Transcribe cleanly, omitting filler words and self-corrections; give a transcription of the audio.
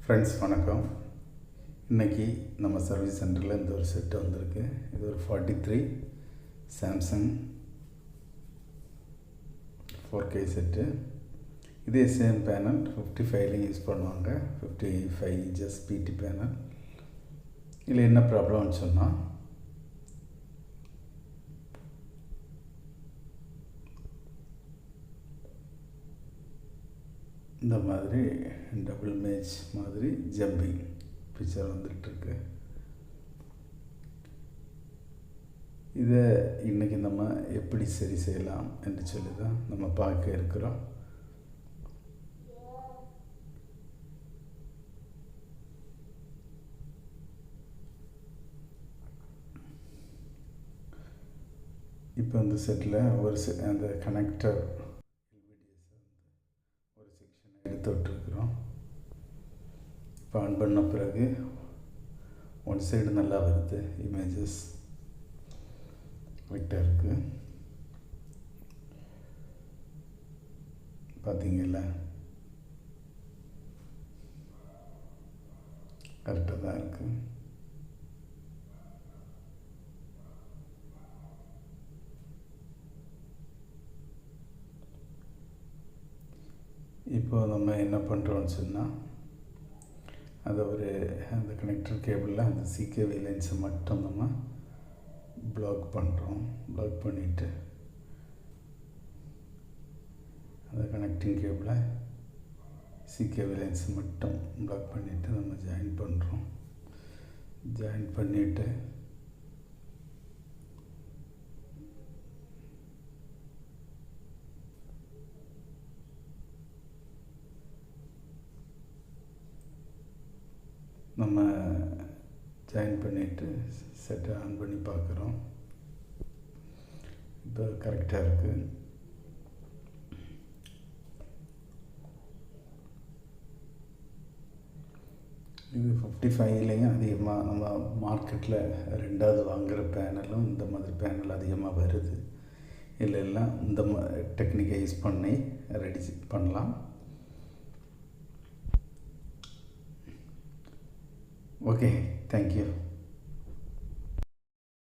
Friends வணக்கம். இன்றைக்கி நம்ம சர்வீஸ் சென்டரில் இந்த ஒரு செட்டு வந்திருக்கு. இது ஒரு 43 சாம்சங் 4K செட்டு. இதே சேம் பேனல் 55லையும் யூஸ் பண்ணுவாங்க. 55 இன்ச்சஸ் பிடி பேனல். இதில் என்ன ப்ராப்ளம்னு சொன்னால், இந்த மாதிரி டபுள் மேட்ச் மாதிரி ஜம்பிங் பிக்சர் வந்துட்டுருக்கு. இதை இன்றைக்கி நம்ம எப்படி சரி செய்யலாம் என்று சொல்லி தான் நம்ம பார்க்க இருக்கிறோம். இப்போ அந்த செட்டில் அந்த கனெக்டர் எடுத்து விட்டுருக்குறோம். இப்போ ஆன் பண்ண பிறகு ஒன் சைடு நல்லா வருது, இமேஜஸ் கரெக்டாக இருக்குது. பார்த்தீங்கல்ல, கரெக்டாக தான் இருக்குது. இப்போ நம்ம என்ன பண்ணுறோன்னு சொன்னால், அதை அந்த கனெக்டர் கேபிளில் அந்த சிகேவி லைன்ஸை மட்டும் நம்ம பிளாக் பண்ணுறோம். பிளாக் பண்ணிவிட்டு அந்த கனெக்டிங் கேபிளை சிகேவி லைன்ஸ் மட்டும் பிளாக் பண்ணிவிட்டு நம்ம ஜாயின் பண்ணுறோம். ஜாயின் பண்ணிவிட்டு நம்ம ஜாயின் பண்ணிவிட்டு செட்டை ஆன் பண்ணி பார்க்குறோம். இப்போ கரெக்டாக இருக்குது. இது 55லையும் அதிகமாக நம்ம மார்க்கெட்டில் ரெண்டாவது வாங்குகிற பேனலும் இந்த மாதிரி பேனல் அதிகமாக வருது. இதில் எல்லாம் இந்த டெக்னிக்கை யூஸ் பண்ணி ரெடி பண்ணலாம். Okay, thank you.